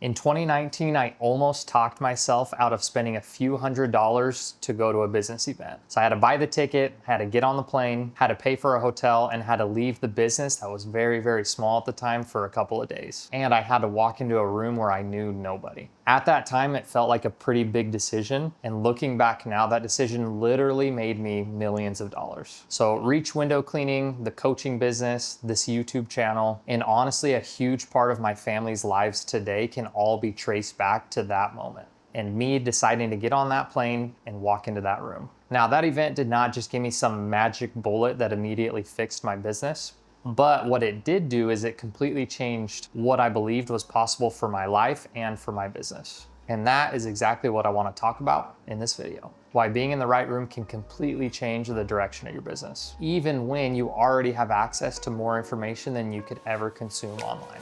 In 2019, I almost talked myself out of spending a few $100s to go to a business event. So I had to buy the ticket, had to get on the plane, had to pay for a hotel, and had to leave the business that was very, very small at the time for a couple of days. And I had to walk into a room where I knew nobody. At that time, it felt like a pretty big decision. And looking back now, that decision literally made me millions of dollars. So Reach window cleaning, the coaching business, this YouTube channel, and honestly, a huge part of my family's lives today can all be traced back to that moment and me deciding to get on that plane and walk into that room. Now, that event did not just give me some magic bullet that immediately fixed my business, but what it did do is it completely changed what I believed was possible for my life and for my business. And that is exactly what I want to talk about in this video. Why being in the right room can completely change the direction of your business, even when you already have access to more information than you could ever consume online.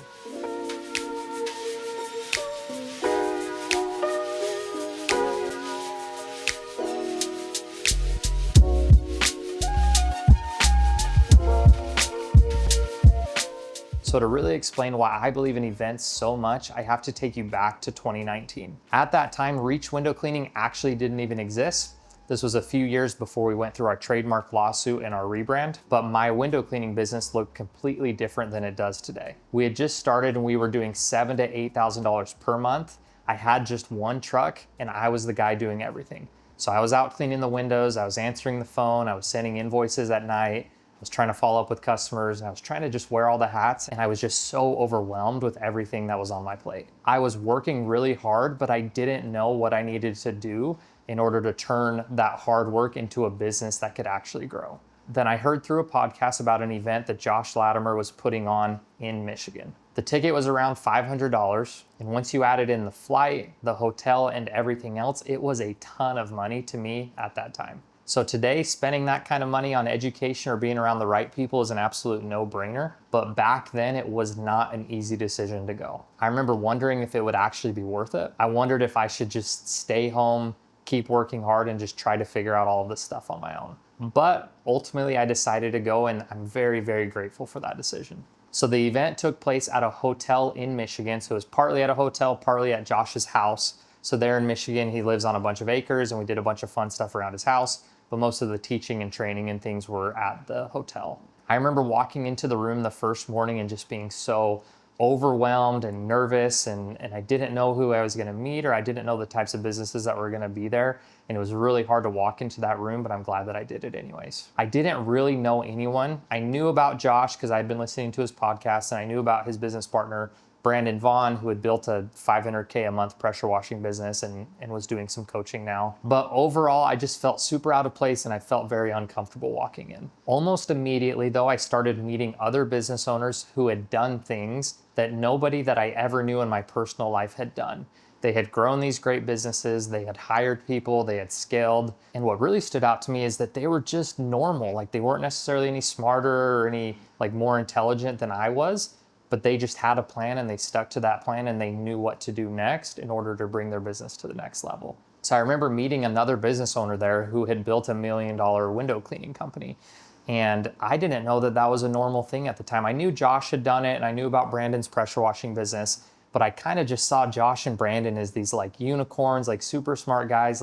So to really explain why I believe in events so much, I have to take you back to 2019. At that time, Reach window cleaning actually didn't even exist. This was a few years before we went through our trademark lawsuit and our rebrand, but my window cleaning business looked completely different than it does today. We had just started and we were doing $7,000 to $8,000 per month. I had just one truck and I was the guy doing everything. So I was out cleaning the windows, I was answering the phone, I was sending invoices at night, I was trying to follow up with customers, and I was trying to just wear all the hats, and I was just so overwhelmed with everything that was on my plate. I was working really hard, but I didn't know what I needed to do in order to turn that hard work into a business that could actually grow. Then I heard through a podcast about an event that Josh Latimer was putting on in Michigan. The ticket was around $500, and once you added in the flight, the hotel, and everything else, it was a ton of money to me at that time. So today, spending that kind of money on education or being around the right people is an absolute no-brainer. But back then, it was not an easy decision to go. I remember wondering if it would actually be worth it. I wondered if I should just stay home, keep working hard, and just try to figure out all of this stuff on my own. But ultimately, I decided to go, and I'm very, very grateful for that decision. So the event took place at a hotel in Michigan. So it was partly at a hotel, partly at Josh's house. So there in Michigan, he lives on a bunch of acres, and we did a bunch of fun stuff around his house. But most of the teaching and training and things were at the hotel. I remember walking into the room the first morning and just being so overwhelmed and nervous, and I didn't know who I was going to meet, or I didn't know the types of businesses that were going to be there. And it was really hard to walk into that room, but I'm glad that I did it anyways. I didn't really know anyone. I knew about Josh because I'd been listening to his podcast, and I knew about his business partner, Brandon Vaughn, who had built a $500K a month pressure washing business and was doing some coaching now. But overall, I just felt super out of place and I felt very uncomfortable walking in. Almost immediately, though, I started meeting other business owners who had done things that nobody that I ever knew in my personal life had done. They had grown these great businesses, they had hired people, they had scaled. And what really stood out to me is that they were just normal. Like, they weren't necessarily any smarter or any more intelligent than I was, but they just had a plan and they stuck to that plan and they knew what to do next in order to bring their business to the next level. So I remember meeting another business owner there who had built $1 million window cleaning company. And I didn't know that that was a normal thing at the time. I knew Josh had done it and I knew about Brandon's pressure washing business, but I kind of just saw Josh and Brandon as these unicorns, super smart guys.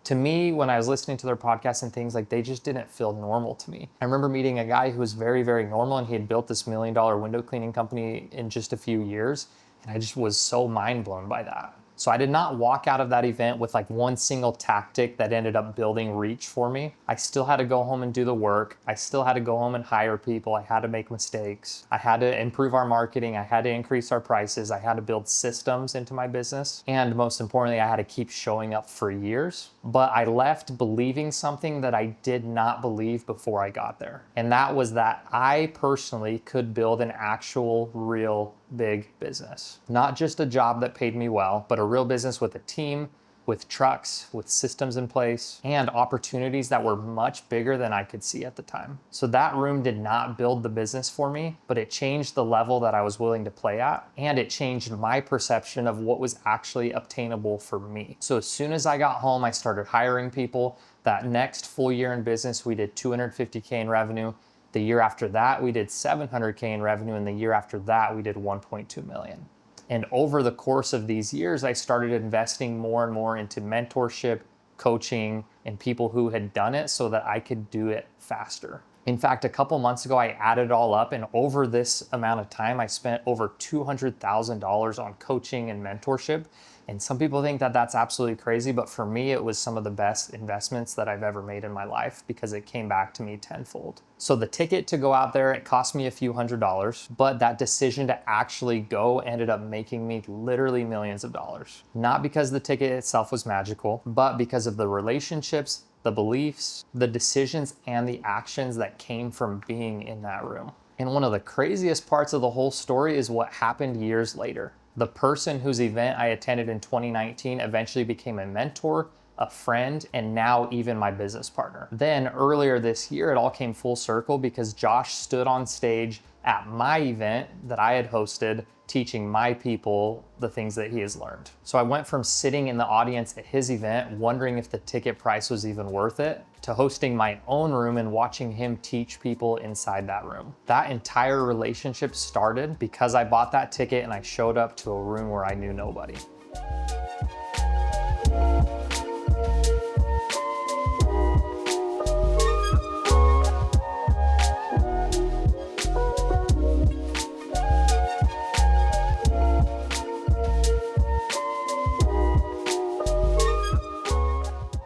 To me, when I was listening to their podcasts and things, they just didn't feel normal to me. I remember meeting a guy who was very, very normal, and he had built this $1 million window cleaning company in just a few years. And I just was so mind blown by that. So I did not walk out of that event with one single tactic that ended up building Reach for me. I still had to go home and do the work. I still had to go home and hire people. I had to make mistakes. I had to improve our marketing. I had to increase our prices. I had to build systems into my business. And most importantly, I had to keep showing up for years. But I left believing something that I did not believe before I got there. And that was that I personally could build an actual, real, big business. Not just a job that paid me well, but a real business with a team, with trucks, with systems in place, and opportunities that were much bigger than I could see at the time. So that room did not build the business for me, but it changed the level that I was willing to play at, and it changed my perception of what was actually obtainable for me. So as soon as I got home, I started hiring people. That next full year in business, we did $250K in revenue. The year after that, we did $700K in revenue, and the year after that, we did $1.2 million. And over the course of these years, I started investing more and more into mentorship, coaching, and people who had done it so that I could do it faster. In fact, a couple months ago, I added it all up, and over this amount of time, I spent over $200,000 on coaching and mentorship. And some people think that that's absolutely crazy, but for me, it was some of the best investments that I've ever made in my life because it came back to me tenfold. So the ticket to go out there, it cost me a few $100s, but that decision to actually go ended up making me literally millions of dollars. Not because the ticket itself was magical, but because of the relationships, the beliefs, the decisions, and the actions that came from being in that room. And one of the craziest parts of the whole story is what happened years later. The person whose event I attended in 2019 eventually became a mentor, a friend, and now even my business partner. Then earlier this year, it all came full circle because Josh stood on stage at my event that I had hosted, teaching my people the things that he has learned. So I went from sitting in the audience at his event, wondering if the ticket price was even worth it, to hosting my own room and watching him teach people inside that room. That entire relationship started because I bought that ticket and I showed up to a room where I knew nobody.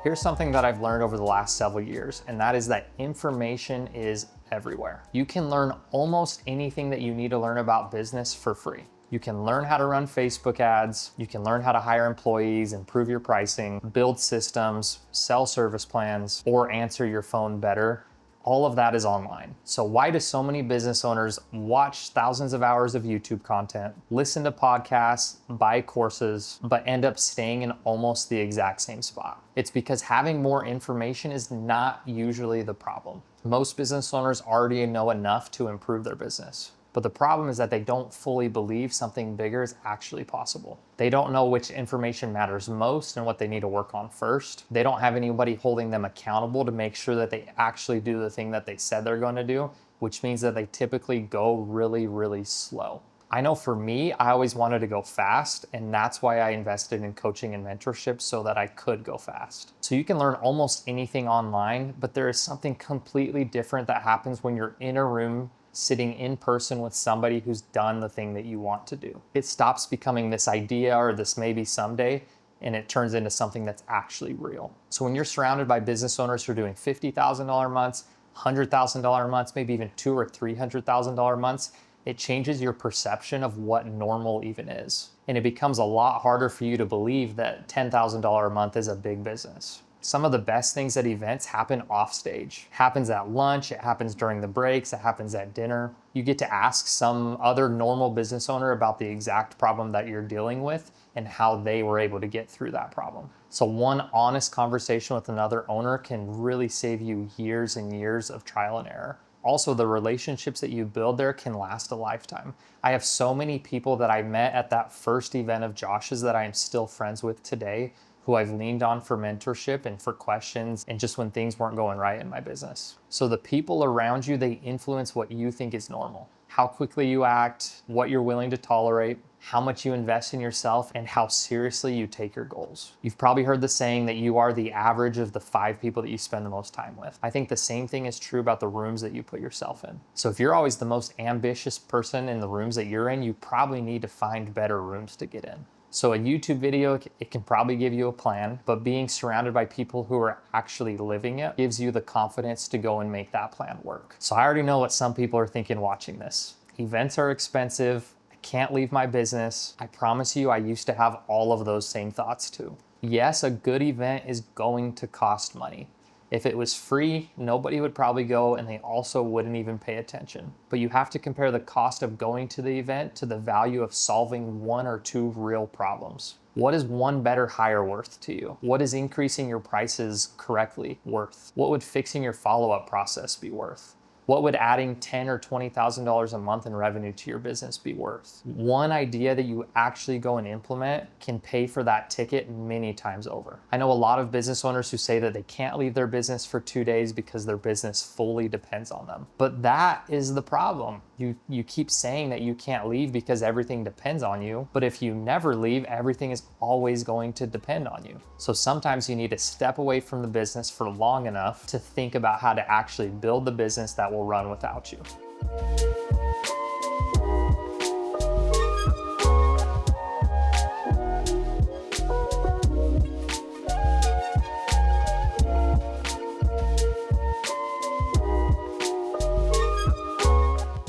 Here's something that I've learned over the last several years, and that is that information is everywhere. You can learn almost anything that you need to learn about business for free. You can learn how to run Facebook ads, you can learn how to hire employees, improve your pricing, build systems, sell service plans, or answer your phone better. All of that is online. So why do so many business owners watch thousands of hours of YouTube content, listen to podcasts, buy courses, but end up staying in almost the exact same spot? It's because having more information is not usually the problem. Most business owners already know enough to improve their business. But the problem is that they don't fully believe something bigger is actually possible. They don't know which information matters most and what they need to work on first. They don't have anybody holding them accountable to make sure that they actually do the thing that they said they're going to do, which means that they typically go really, really slow. I know for me, I always wanted to go fast, and that's why I invested in coaching and mentorship so that I could go fast. So you can learn almost anything online, but there is something completely different that happens when you're in a room sitting in person with somebody who's done the thing that you want to do. It stops becoming this idea or this maybe someday, and it turns into something that's actually real. So when you're surrounded by business owners who are doing $50,000 months, $100,000 months, maybe even $200,000 or $300,000 months, it changes your perception of what normal even is. And it becomes a lot harder for you to believe that $10,000 a month is a big business. Some of the best things at events happen off stage. It happens at lunch, it happens during the breaks, it happens at dinner. You get to ask some other normal business owner about the exact problem that you're dealing with and how they were able to get through that problem. So one honest conversation with another owner can really save you years and years of trial and error. Also, the relationships that you build there can last a lifetime. I have so many people that I met at that first event of Josh's that I am still friends with today, who I've leaned on for mentorship and for questions and just when things weren't going right in my business. So the people around you, they influence what you think is normal. How quickly you act, what you're willing to tolerate, how much you invest in yourself, and how seriously you take your goals. You've probably heard the saying that you are the average of the 5 people that you spend the most time with. I think the same thing is true about the rooms that you put yourself in. So if you're always the most ambitious person in the rooms that you're in, you probably need to find better rooms to get in. So a YouTube video, it can probably give you a plan, but being surrounded by people who are actually living it gives you the confidence to go and make that plan work. So I already know what some people are thinking watching this. Events are expensive. I can't leave my business. I promise you, I used to have all of those same thoughts too. Yes, a good event is going to cost money. If it was free, nobody would probably go and they also wouldn't even pay attention. But you have to compare the cost of going to the event to the value of solving 1 or 2 real problems. What is one better hire worth to you? What is increasing your prices correctly worth? What would fixing your follow-up process be worth? What would adding $10,000 or $20,000 a month in revenue to your business be worth? One idea that you actually go and implement can pay for that ticket many times over. I know a lot of business owners who say that they can't leave their business for 2 days because their business fully depends on them. But that is the problem. You keep saying that you can't leave because everything depends on you, but if you never leave, everything is always going to depend on you. So sometimes you need to step away from the business for long enough to think about how to actually build the business that will run without you.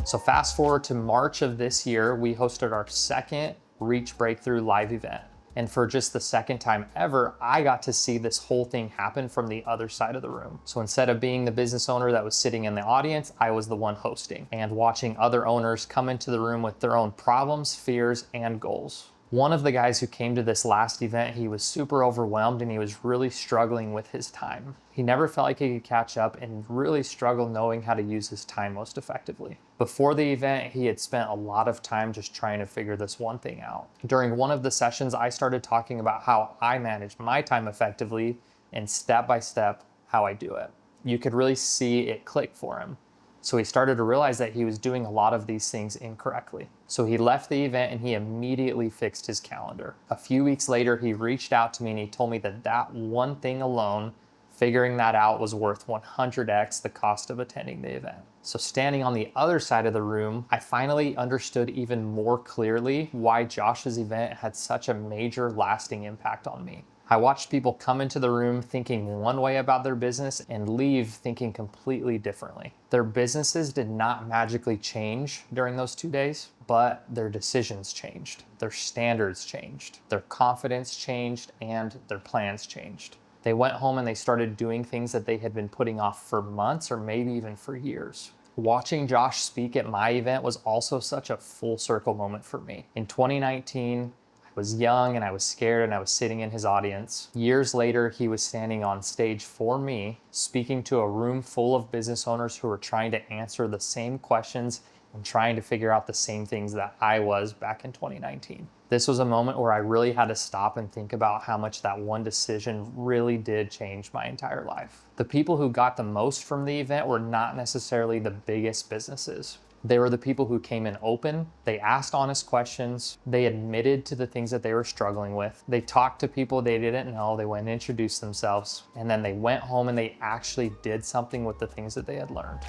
So fast forward to March of this year, we hosted our second Reach Breakthrough live event. And for just the second time ever, I got to see this whole thing happen from the other side of the room. So instead of being the business owner that was sitting in the audience, I was the one hosting and watching other owners come into the room with their own problems, fears, and goals. One of the guys who came to this last event, he was super overwhelmed and he was really struggling with his time. He never felt like he could catch up and really struggled knowing how to use his time most effectively. Before the event, he had spent a lot of time just trying to figure this one thing out. During one of the sessions, I started talking about how I manage my time effectively and step by step how I do it. You could really see it click for him. So he started to realize that he was doing a lot of these things incorrectly. So he left the event and he immediately fixed his calendar. A few weeks later, he reached out to me and he told me that that one thing alone, figuring that out, was worth 100x the cost of attending the event. So standing on the other side of the room, I finally understood even more clearly why Josh's event had such a major lasting impact on me. I watched people come into the room thinking one way about their business and leave thinking completely differently. Their businesses did not magically change during those 2 days, but their decisions changed, their standards changed, their confidence changed, and their plans changed. They went home and they started doing things that they had been putting off for months or maybe even for years. Watching Josh speak at my event was also such a full circle moment for me. In 2019, I was young and I was scared and I was sitting in his audience. Years later, he was standing on stage for me, speaking to a room full of business owners who were trying to answer the same questions and trying to figure out the same things that I was back in 2019. This was a moment where I really had to stop and think about how much that one decision really did change my entire life. The people who got the most from the event were not necessarily the biggest businesses. They were the people who came in open, they asked honest questions, they admitted to the things that they were struggling with, they talked to people they didn't know, they went and introduced themselves, and then they went home and they actually did something with the things that they had learned.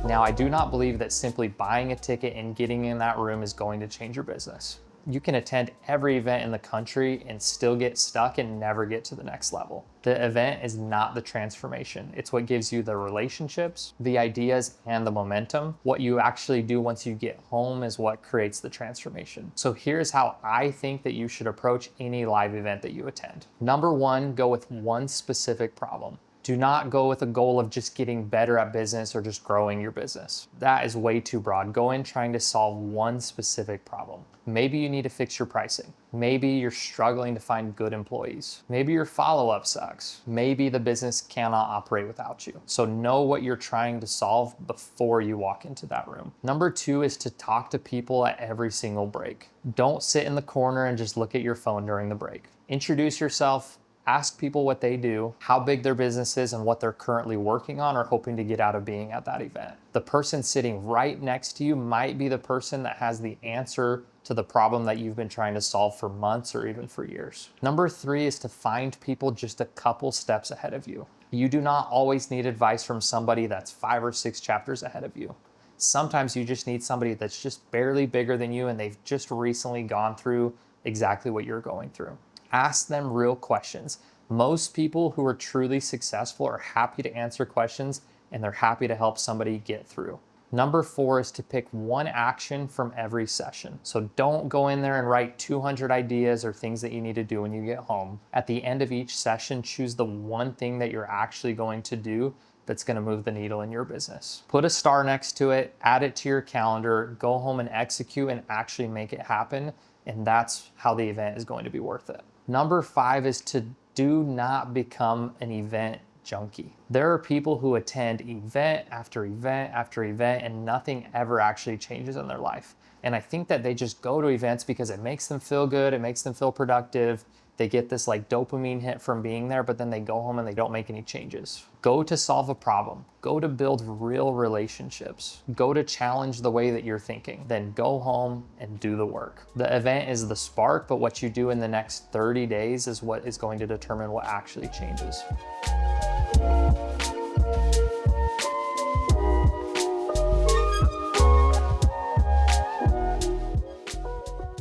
Now, I do not believe that simply buying a ticket and getting in that room is going to change your business. You can attend every event in the country and still get stuck and never get to the next level. The event is not the transformation. It's what gives you the relationships, the ideas, and the momentum. What you actually do once you get home is what creates the transformation. So here's how I think that you should approach any live event that you attend. Number one, go with one specific problem. Do not go with a goal of just getting better at business or just growing your business. That is way too broad. Go in trying to solve one specific problem. Maybe you need to fix your pricing. Maybe you're struggling to find good employees. Maybe your follow-up sucks. Maybe the business cannot operate without you. So know what you're trying to solve before you walk into that room. Number two is to talk to people at every single break. Don't sit in the corner and just look at your phone during the break. Introduce yourself. Ask people what they do, how big their business is, and what they're currently working on or hoping to get out of being at that event. The person sitting right next to you might be the person that has the answer to the problem that you've been trying to solve for months or even for years. Number three is to find people just a couple steps ahead of you. You do not always need advice from somebody that's 5 or 6 chapters ahead of you. Sometimes you just need somebody that's just barely bigger than you and they've just recently gone through exactly what you're going through. Ask them real questions. Most people who are truly successful are happy to answer questions and they're happy to help somebody get through. Number four is to pick one action from every session. So don't go in there and write 200 ideas or things that you need to do when you get home. At the end of each session, choose the one thing that you're actually going to do that's going to move the needle in your business. Put a star next to it, add it to your calendar, go home and execute and actually make it happen. And that's how the event is going to be worth it. Number five is to do not become an event junkie. There are people who attend event after event after event and nothing ever actually changes in their life. And I think that they just go to events because it makes them feel good, it makes them feel productive. They get this like dopamine hit from being there, but then they go home and they don't make any changes. Go to solve a problem. Go to build real relationships. Go to challenge the way that you're thinking. Then go home and do the work. The event is the spark, but what you do in the next 30 days is what is going to determine what actually changes.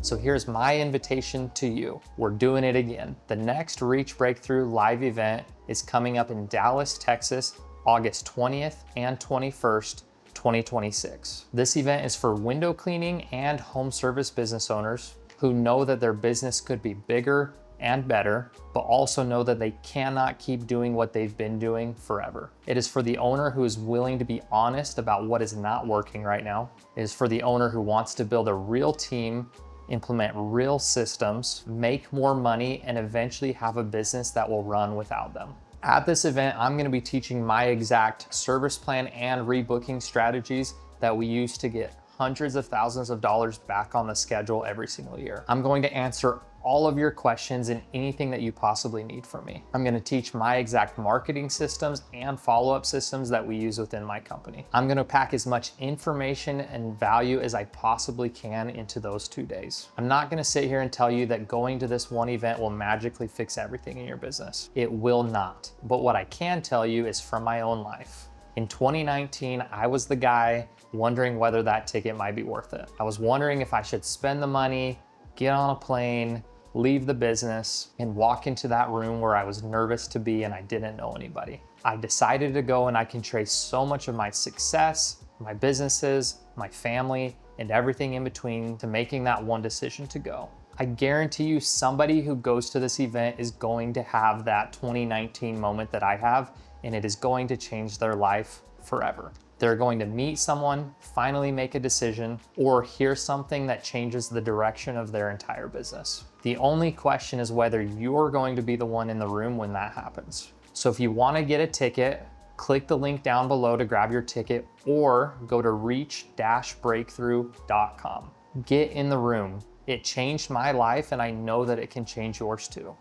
So here's my invitation to you. We're doing it again. The next Reach Breakthrough live event is coming up in Dallas, Texas, August 20th and 21st, 2026. This event is for window cleaning and home service business owners who know that their business could be bigger and better, but also know that they cannot keep doing what they've been doing forever. It is for the owner who is willing to be honest about what is not working right now. It is for the owner who wants to build a real team, implement real systems, make more money, and eventually have a business that will run without them. At this event, I'm going to be teaching my exact service plan and rebooking strategies that we use to get hundreds of thousands of dollars back on the schedule every single year. I'm going to answer all of your questions and anything that you possibly need from me. I'm gonna teach my exact marketing systems and follow-up systems that we use within my company. I'm gonna pack as much information and value as I possibly can into those 2 days. I'm not gonna sit here and tell you that going to this one event will magically fix everything in your business. It will not. But what I can tell you is from my own life. In 2019, I was the guy wondering whether that ticket might be worth it. I was wondering if I should spend the money, get on a plane, leave the business, and walk into that room where I was nervous to be and I didn't know anybody. I decided to go, and I can trace so much of my success, my businesses, my family, and everything in between to making that one decision to go. I guarantee you somebody who goes to this event is going to have that 2019 moment that I have, and it is going to change their life forever. They're going to meet someone, finally make a decision, or hear something that changes the direction of their entire business. The only question is whether you're going to be the one in the room when that happens. So if you want to get a ticket, click the link down below to grab your ticket, or go to reach-breakthrough.com. Get in the room. It changed my life, and I know that it can change yours too.